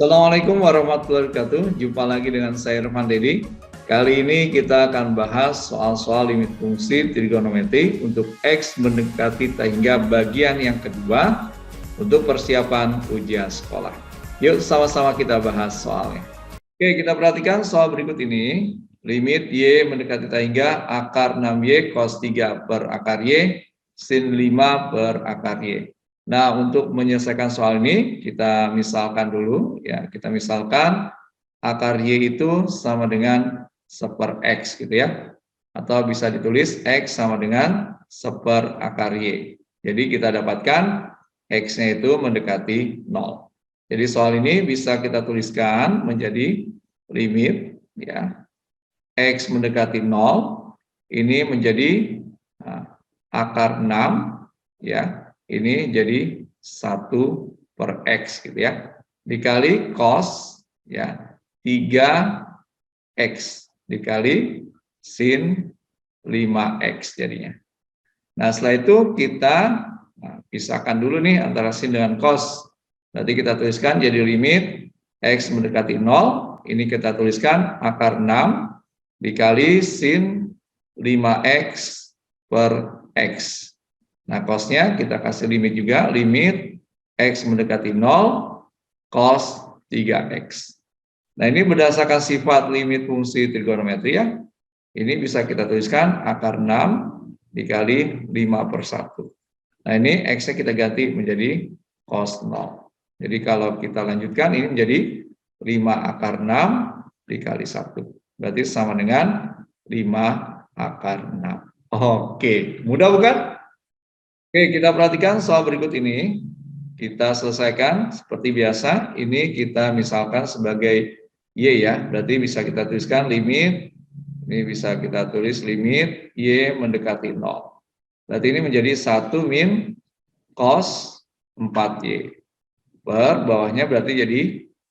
Assalamualaikum warahmatullahi wabarakatuh. Jumpa lagi dengan saya Irfan Dedi. Kali ini kita akan bahas soal-soal limit fungsi trigonometri untuk X mendekati hingga bagian yang kedua untuk persiapan ujian sekolah. Yuk sama-sama kita bahas soalnya. Oke, kita perhatikan soal berikut ini. Limit Y mendekati hingga akar 6Y cos 3 per akar Y sin 5 per akar Y. Nah, untuk menyelesaikan soal ini, kita misalkan dulu, ya, kita misalkan akar Y itu sama dengan 1 X, gitu ya. Atau bisa ditulis X sama dengan 1 akar Y. Jadi kita dapatkan X-nya itu mendekati 0. Jadi soal ini bisa kita tuliskan menjadi limit, ya, X mendekati 0, ini menjadi akar 6, ya, ini jadi 1 per X gitu ya, dikali cos ya 3X dikali sin 5X jadinya. Nah, setelah itu kita pisahkan dulu nih antara sin dengan cos. Nanti kita tuliskan jadi limit X mendekati 0, ini kita tuliskan akar 6 dikali sin 5X per X. Nah, cosnya kita kasih limit juga, limit X mendekati 0, cos 3X. Nah, ini berdasarkan sifat limit fungsi trigonometri ya. Ini bisa kita tuliskan akar 6 dikali 5 per 1. Nah, ini X-nya kita ganti menjadi cos 0. Jadi kalau kita lanjutkan, ini menjadi 5 akar 6 dikali 1. Berarti sama dengan 5 akar 6. Oke, mudah bukan? Oke, kita perhatikan soal berikut ini. Kita selesaikan seperti biasa. Ini kita misalkan sebagai Y ya. Berarti bisa kita tuliskan limit. Ini bisa kita tulis limit Y mendekati 0. Berarti ini menjadi 1 min cos 4Y. Per bawahnya berarti jadi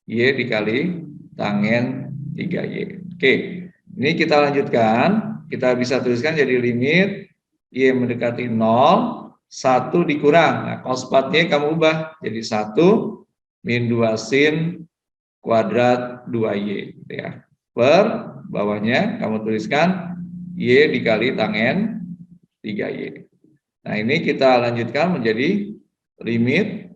Y dikali tangen 3Y. Oke, ini kita lanjutkan. Kita bisa tuliskan jadi limit Y mendekati 0. 1 dikurang, nah cos 4Y kamu ubah jadi 1 min 2 sin kuadrat 2Y gitu ya. Per bawahnya kamu tuliskan Y dikali tangen 3Y. Nah, ini kita lanjutkan menjadi limit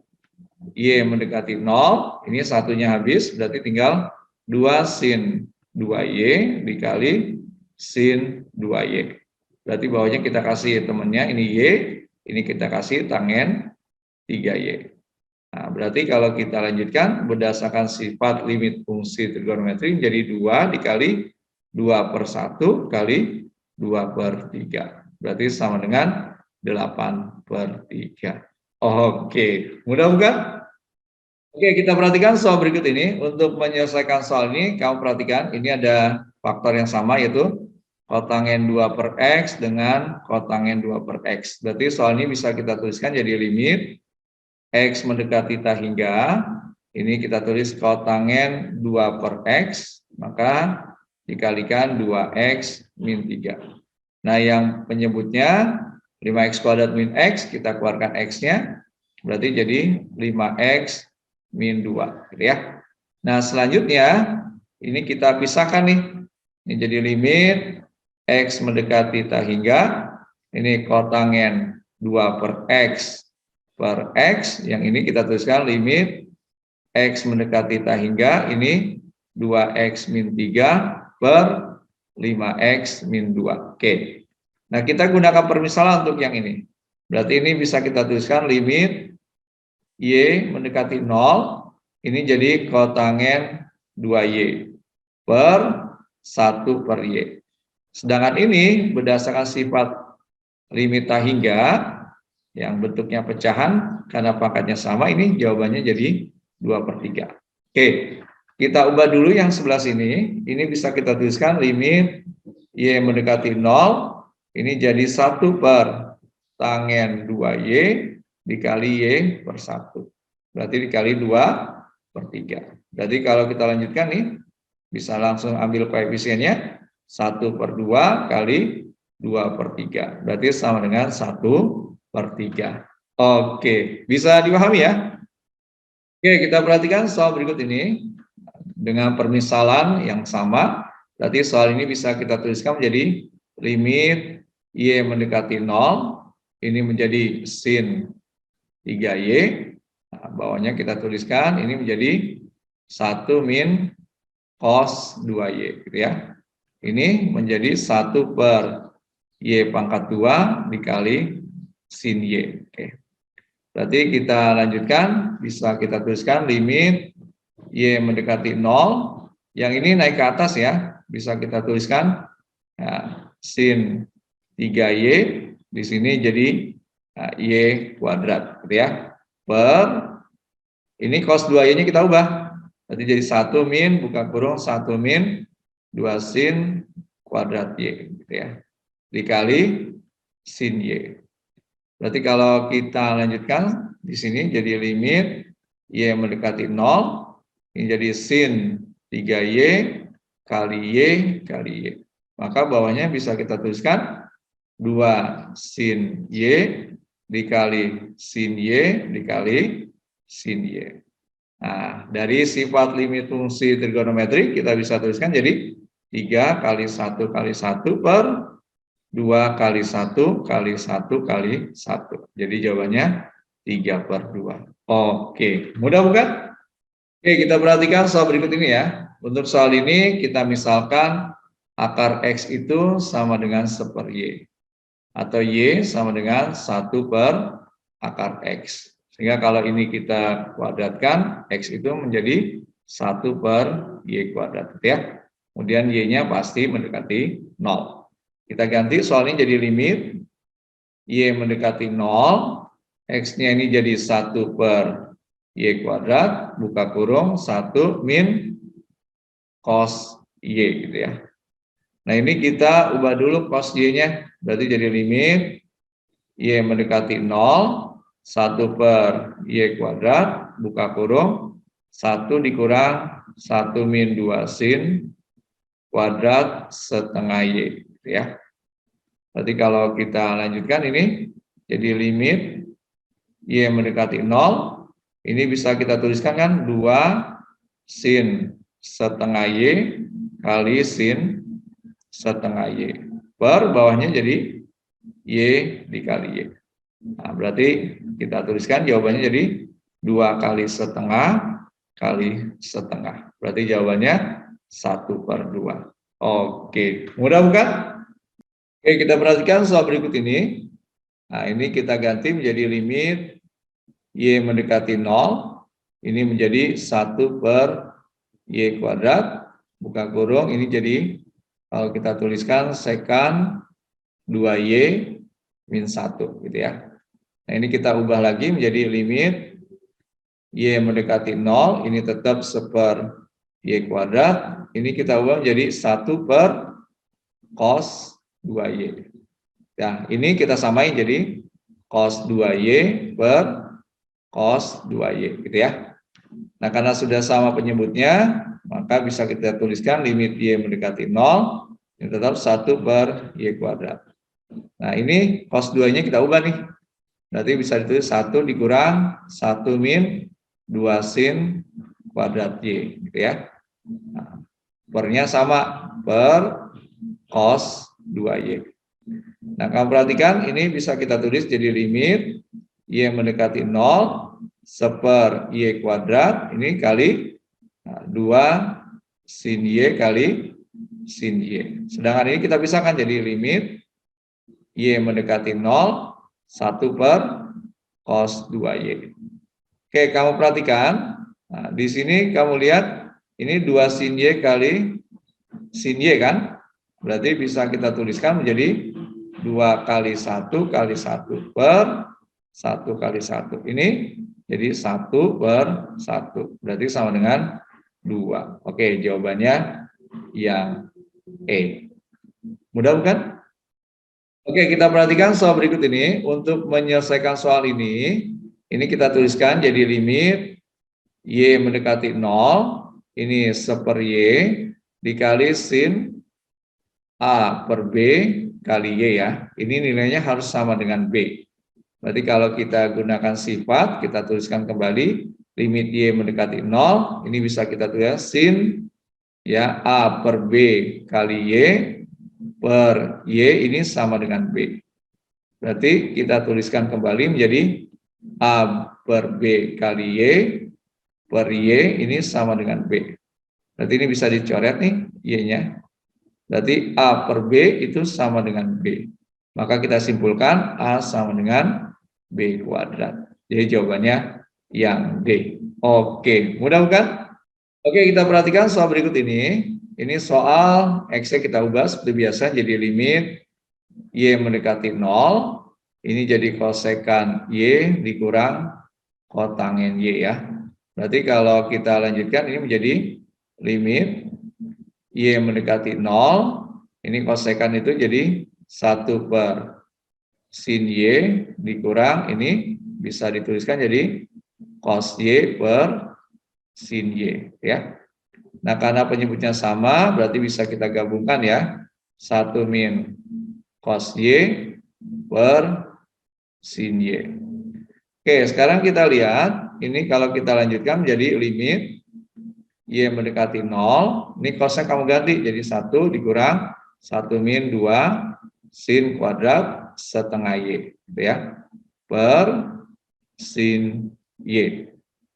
Y mendekati 0, ini satunya habis, berarti tinggal 2 sin 2Y dikali sin 2Y. Berarti bawahnya kita kasih temennya, ini Y, ini kita kasih tangen 3Y. Nah, berarti kalau kita lanjutkan berdasarkan sifat limit fungsi trigonometri menjadi 2 dikali 2 per 1 kali 2 per 3. Berarti sama dengan 8 per 3. Oke, mudah bukan? Oke, kita perhatikan soal berikut ini. Untuk menyelesaikan soal ini, kamu perhatikan ini ada faktor yang sama yaitu kotangen 2 per X dengan kotangen 2 per X. Berarti soal ini bisa kita tuliskan jadi limit X mendekati hingga, ini kita tulis kotangen 2 per X, maka dikalikan 2X min 3. Nah, yang penyebutnya 5X kuadrat min X, kita keluarkan X-nya, berarti jadi 5X min 2, gitu ya. Nah, selanjutnya, ini kita pisahkan nih, ini jadi limit X mendekati hingga, ini kotangen 2 per X, yang ini kita tuliskan limit X mendekati hingga, ini 2X min 3 per 5X min 2. Oke, nah kita gunakan permisalan untuk yang ini. Berarti ini bisa kita tuliskan limit Y mendekati 0, ini jadi kotangen 2Y per 1 per Y. Sedangkan ini berdasarkan sifat limit hingga yang bentuknya pecahan karena pangkatnya sama, ini jawabannya jadi 2 per 3. Oke, kita ubah dulu yang sebelah sini. Ini bisa kita tuliskan limit Y mendekati 0, ini jadi 1 per tangen 2Y dikali Y per 1. Berarti dikali 2 per 3. Berarti kalau kita lanjutkan nih, bisa langsung ambil koefisiennya. 1 per 2 kali 2 per 3. Berarti sama dengan 1 per 3. Oke, bisa dipahami ya? Oke, kita perhatikan soal berikut ini dengan permisalan yang sama. Berarti soal ini bisa kita tuliskan menjadi limit Y mendekati 0, ini menjadi sin 3Y. Nah, bawahnya kita tuliskan ini menjadi 1 min cos 2Y, gitu ya. Ini menjadi 1 per Y pangkat 2 dikali sin Y. Oke. Berarti kita lanjutkan, bisa kita tuliskan limit Y mendekati 0, yang ini naik ke atas ya, bisa kita tuliskan sin 3Y, di sini jadi Y kuadrat, gitu ya, per, ini cos 2Y-nya kita ubah, berarti jadi 1 min, buka kurung, 1 min, 2 sin kuadrat Y, gitu ya, dikali sin Y. Berarti kalau kita lanjutkan di sini jadi limit Y mendekati 0, ini jadi sin 3Y kali Y kali Y. Maka bawahnya bisa kita tuliskan 2 sin Y dikali sin Y dikali sin Y. Nah, dari sifat limit fungsi trigonometri kita bisa tuliskan jadi 3 kali 1 kali 1 per 2 kali 1 kali 1 kali 1. Jadi jawabannya 3 per 2. Oke, mudah bukan? Oke, kita perhatikan soal berikut ini ya. Untuk soal ini kita misalkan akar X itu sama dengan 1 per Y. Atau Y sama dengan 1 per akar X. Sehingga kalau ini kita kuadratkan, X itu menjadi 1 per Y kuadrat. Ya. Kemudian Y-nya pasti mendekati 0. Kita ganti soal ini jadi limit Y mendekati 0, X-nya ini jadi 1 per Y kuadrat, buka kurung, 1 min cos Y, gitu ya. Nah, ini kita ubah dulu cos Y-nya, berarti jadi limit Y mendekati 0, 1 per Y kuadrat, buka kurung, 1 dikurang 1 min 2 sin kuadrat setengah Y, gitu ya. Berarti kalau kita lanjutkan ini, jadi limit Y mendekati 0, ini bisa kita tuliskan kan 2 sin setengah Y kali sin setengah Y. Per bawahnya jadi Y dikali Y. Nah, berarti kita tuliskan jawabannya jadi 2 kali setengah kali setengah. Berarti jawabannya 1 per 2. Oke, mudah bukan? Oke, kita perhatikan soal berikut ini. Nah, ini kita ganti menjadi limit Y mendekati 0, ini menjadi 1 per Y kuadrat, buka kurung, ini jadi kalau kita tuliskan sekan 2Y min 1, gitu ya. Nah, ini kita ubah lagi menjadi limit Y mendekati 0, ini tetap 1 per Y kuadrat, ini kita ubah menjadi 1 per cos 2Y. Nah, ini kita samain jadi cos 2Y per cos 2Y, gitu ya. Nah, karena sudah sama penyebutnya, maka bisa kita tuliskan limit Y mendekati 0, ini tetap 1 per Y kuadrat. Nah, ini cos 2-nya kita ubah nih. Berarti bisa ditulis 1 dikurang 1 min 2 sin kuadrat Y, gitu ya. Nah, pernya sama, per cos 2Y. Nah, kamu perhatikan, ini bisa kita tulis jadi limit Y mendekati 0, 1 per Y kuadrat, ini kali 2 sin Y kali sin Y. Sedangkan ini kita pisahkan jadi limit Y mendekati 0, 1 per cos 2Y. Oke, kamu perhatikan, nah, di sini kamu lihat, ini 2 sin Y kali sin Y kan? Berarti bisa kita tuliskan menjadi 2 kali 1 kali 1 per 1 kali 1. Ini jadi 1 per 1. Berarti sama dengan 2. Oke, jawabannya yang E. Mudah bukan? Oke, kita perhatikan soal berikut ini. Untuk menyelesaikan soal ini kita tuliskan jadi limit Y mendekati 0. Ini 1 per Y dikali sin A per B kali Y ya. Ini nilainya harus sama dengan B. Berarti kalau kita gunakan sifat, kita tuliskan kembali limit Y mendekati 0, ini bisa kita tulis sin ya A per B kali Y per Y ini sama dengan B. Berarti kita tuliskan kembali menjadi A per B kali Y per Y ini sama dengan B. Berarti ini bisa dicoret nih Y-nya. Berarti A per B itu sama dengan B. Maka kita simpulkan A sama dengan B kuadrat. Jadi jawabannya yang D. Oke, mudah bukan? Oke, kita perhatikan soal berikut ini. Ini soal X-nya kita ubah seperti biasa jadi limit Y mendekati 0. Ini jadi kosekan Y dikurang kotangen Y ya. Berarti kalau kita lanjutkan ini menjadi limit Y mendekati 0. Ini kosekan itu jadi 1 per sin Y dikurang ini bisa dituliskan jadi cos Y per sin Y ya. Nah, karena penyebutnya sama berarti bisa kita gabungkan ya. 1 min cos Y per sin Y. Oke, sekarang kita lihat ini kalau kita lanjutkan menjadi limit Y mendekati 0. Ini cosnya kamu ganti jadi 1 dikurang 1 min 2 sin kuadrat setengah Y gitu ya. Per sin Y.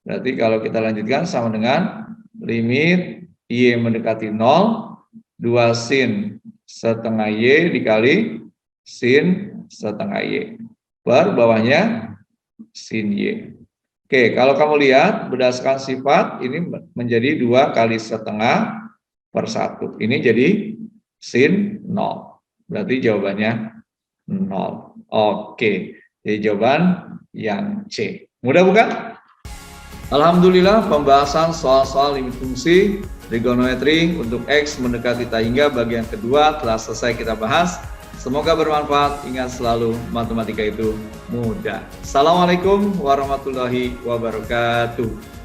Berarti kalau kita lanjutkan sama dengan limit Y mendekati 0, 2 sin setengah Y dikali sin setengah Y. Per bawahnya sin Y. Oke, kalau kamu lihat berdasarkan sifat ini menjadi 2 kali setengah per 1. Ini jadi sin 0. Berarti jawabannya 0. Oke, jadi jawaban yang C. Mudah bukan? Alhamdulillah pembahasan soal-soal limit fungsi trigonometri untuk X mendekati tak hingga bagian kedua telah selesai kita bahas. Semoga bermanfaat. Ingat selalu matematika itu mudah. Assalamualaikum warahmatullahi wabarakatuh.